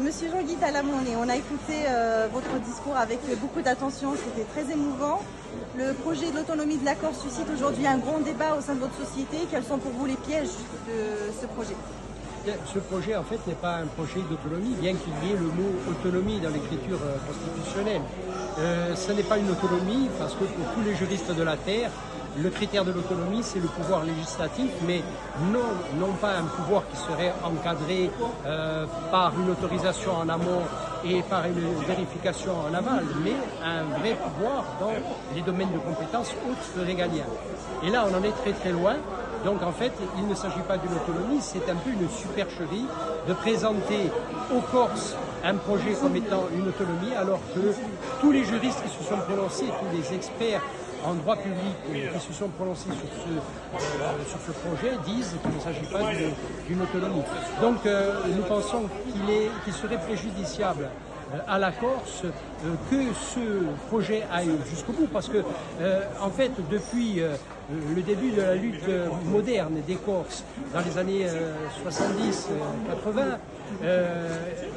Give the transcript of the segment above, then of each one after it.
Monsieur Jean-Guy Talamonnet, on a écouté votre discours avec beaucoup d'attention, c'était très émouvant. Le projet de l'autonomie de la Corse suscite aujourd'hui un grand débat au sein de votre société. Quels sont pour vous les pièges de ce projet? Ce projet, en fait, n'est pas un projet d'autonomie, bien qu'il y ait le mot autonomie dans l'écriture constitutionnelle. Ce n'est pas une autonomie, parce que pour tous les juristes de la Terre, le critère de l'autonomie, c'est le pouvoir législatif, mais non pas un pouvoir qui serait encadré par une autorisation en amont et par une vérification en aval, mais un vrai pouvoir dans les domaines de compétences hautes régaliens. Et là, on en est très très loin. Donc en fait, il ne s'agit pas d'une autonomie, c'est un peu une supercherie de présenter aux Corses un projet comme étant une autonomie, alors que tous les juristes qui se sont prononcés, tous les experts en droit public qui se sont prononcés sur ce projet disent qu'il ne s'agit pas d'une autonomie. Donc nous pensons qu'il serait préjudiciable à la Corse que ce projet aille jusqu'au bout, parce que en fait depuis le début de la lutte moderne des Corses dans les années 70-80,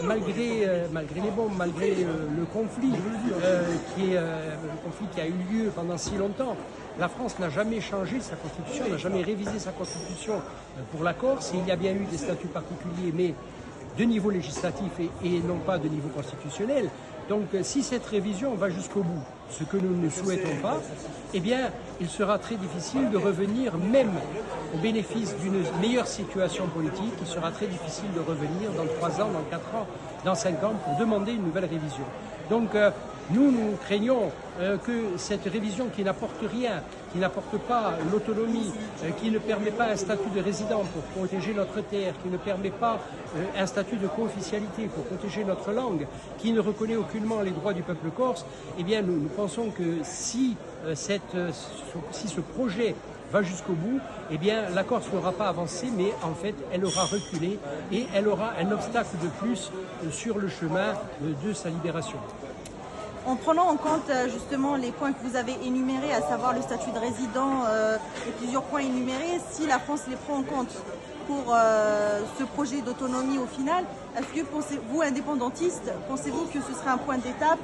malgré les bombes, malgré le conflit qui a eu lieu pendant si longtemps, la France n'a jamais changé sa constitution, n'a jamais révisé sa constitution pour la Corse. Il y a bien eu des statuts particuliers, mais de niveau législatif et non pas de niveau constitutionnel. Donc si cette révision va jusqu'au bout, ce que nous ne souhaitons pas, eh bien il sera très difficile de revenir, même au bénéfice d'une meilleure situation politique, il sera très difficile de revenir dans 3 ans, dans 4 ans, dans 5 ans pour demander une nouvelle révision. Donc nous craignons que cette révision qui n'apporte rien, qui n'apporte pas l'autonomie, qui ne permet pas un statut de résident pour protéger notre terre, qui ne permet pas un statut de co-officialité pour protéger notre langue, qui ne reconnaît aucunement les droits du peuple corse, eh bien nous pensons que si ce projet va jusqu'au bout, eh bien la Corse n'aura pas avancé, mais en fait elle aura reculé et elle aura un obstacle de plus sur le chemin de sa libération. En prenant en compte justement les points que vous avez énumérés, à savoir le statut de résident et plusieurs points énumérés, si la France les prend en compte pour ce projet d'autonomie au final, est-ce que vous, indépendantistes, pensez-vous que ce serait un point d'étape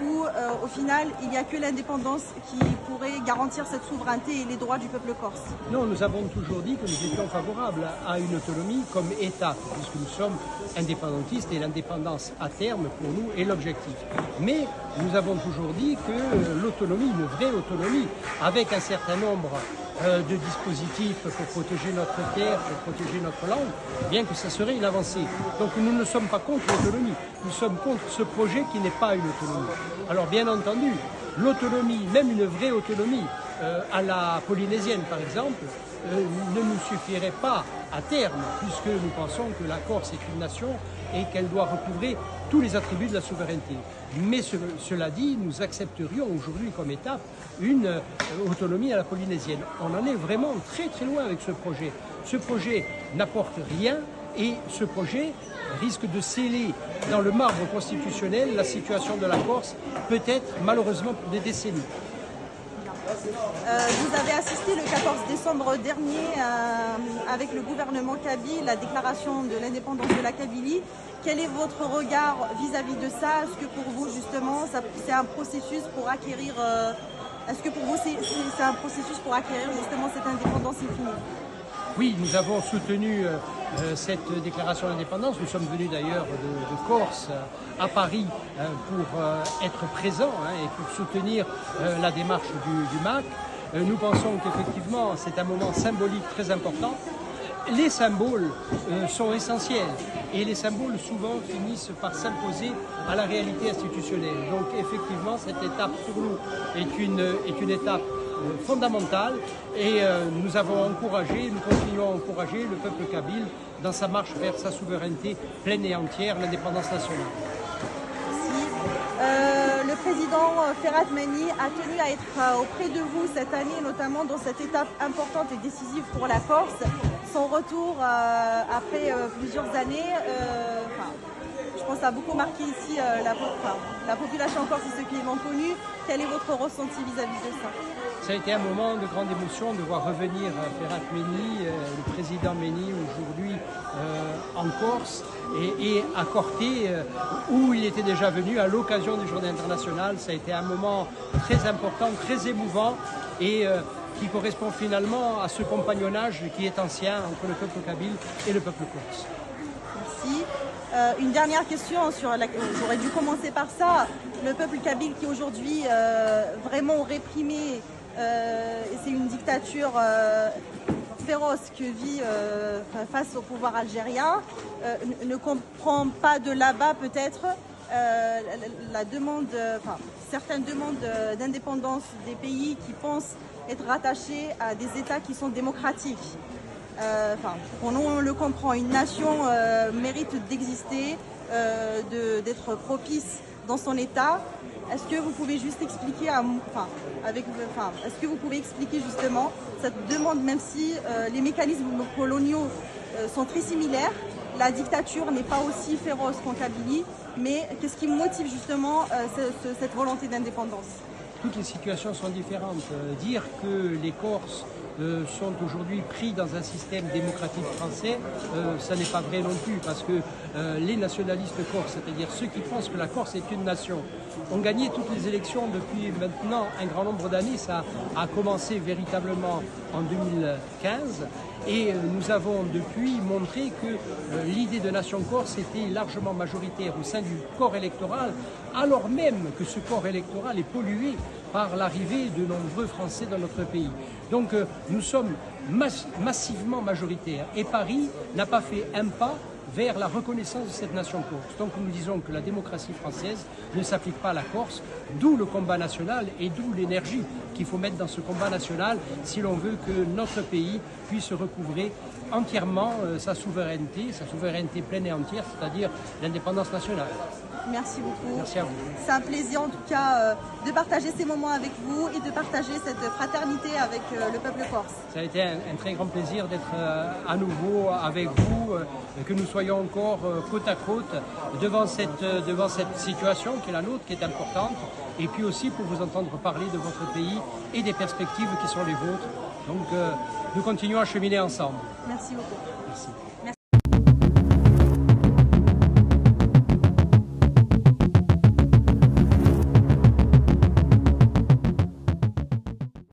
où au final il n'y a que l'indépendance qui pourrait garantir cette souveraineté et les droits du peuple corse? Non, nous avons toujours dit que nous étions favorables à une autonomie comme État, puisque nous sommes indépendantistes et l'indépendance à terme pour nous est l'objectif. Mais nous avons toujours dit que l'autonomie, une vraie autonomie, avec un certain nombre de dispositifs pour protéger notre terre, pour protéger notre langue, bien que ça serait une avancée. Donc nous ne sommes pas contre l'autonomie, nous sommes contre ce projet qui n'est pas une autonomie. Alors bien entendu, l'autonomie, même une vraie autonomie, à la polynésienne par exemple, ne nous suffirait pas à terme, puisque nous pensons que la Corse est une nation et qu'elle doit recouvrer tous les attributs de la souveraineté. Mais cela dit, nous accepterions aujourd'hui comme étape une autonomie à la polynésienne. On en est vraiment très très loin avec ce projet. Ce projet n'apporte rien et ce projet risque de sceller dans le marbre constitutionnel la situation de la Corse, peut-être malheureusement pour des décennies. Vous avez assisté le 14 décembre dernier avec le gouvernement kabyle, la déclaration de l'indépendance de la Kabylie. Quel est votre regard vis-à-vis de ça? Est-ce que pour vous justement c'est un processus pour acquérir justement cette indépendance infinie? Oui, nous avons soutenu cette déclaration d'indépendance. Nous sommes venus d'ailleurs de Corse à Paris pour être présents et pour soutenir la démarche du MAC. Nous pensons qu'effectivement c'est un moment symbolique très important. Les symboles sont essentiels et les symboles souvent finissent par s'imposer à la réalité institutionnelle. Donc effectivement cette étape pour nous est une étape fondamentale et nous avons encouragé, nous continuons à encourager le peuple kabyle dans sa marche vers sa souveraineté pleine et entière, l'indépendance nationale. Merci. Le président Ferhat Mani a tenu à être auprès de vous cette année, notamment dans cette étape importante et décisive pour la Corse. Son retour après plusieurs années, je pense que ça a beaucoup marqué ici la population corse et ceux qui l'ont connu. Quel est votre ressenti vis-à-vis de ça? Ça a été un moment de grande émotion de voir revenir Ferhat Meni, le président Meni aujourd'hui en Corse et à Corté où il était déjà venu à l'occasion des Journées internationales. Ça a été un moment très important, très émouvant et qui correspond finalement à ce compagnonnage qui est ancien entre le peuple kabyle et le peuple corse. Merci. Une dernière question, j'aurais dû commencer par ça. Le peuple kabyle qui aujourd'hui vraiment réprimé, c'est une dictature féroce que vit face au pouvoir algérien, ne comprend pas de là-bas peut-être la demande, certaines demandes d'indépendance des pays qui pensent être rattachés à des États qui sont démocratiques. On le comprend, une nation mérite d'exister, d'être propice dans son État. Est-ce que vous pouvez juste expliquer, est-ce que vous pouvez expliquer justement cette demande, même si les mécanismes coloniaux sont très similaires, la dictature n'est pas aussi féroce qu'en Kabylie, mais qu'est-ce qui motive justement cette volonté d'indépendance? Toutes les situations sont différentes. Dire que les Corses sont aujourd'hui pris dans un système démocratique français, ça n'est pas vrai non plus, parce que les nationalistes corses, c'est-à-dire ceux qui pensent que la Corse est une nation, ont gagné toutes les élections depuis maintenant un grand nombre d'années. Ça a commencé véritablement en 2015 et nous avons depuis montré que l'idée de nation corse était largement majoritaire au sein du corps électoral, alors même que ce corps électoral est pollué par l'arrivée de nombreux Français dans notre pays. Donc nous sommes massivement majoritaires et Paris n'a pas fait un pas vers la reconnaissance de cette nation corse. Donc nous disons que la démocratie française ne s'applique pas à la Corse, d'où le combat national et d'où l'énergie qu'il faut mettre dans ce combat national si l'on veut que notre pays puisse recouvrer entièrement sa souveraineté pleine et entière, c'est-à-dire l'indépendance nationale. Merci beaucoup. Merci à vous. C'est un plaisir en tout cas de partager ces moments avec vous et de partager cette fraternité avec le peuple corse. Ça a été un très grand plaisir d'être à nouveau avec vous, que nous soyons encore côte à côte devant cette situation qui est la nôtre, qui est importante, et puis aussi pour vous entendre parler de votre pays et des perspectives qui sont les vôtres. Donc nous continuons à cheminer ensemble. Merci beaucoup. Merci.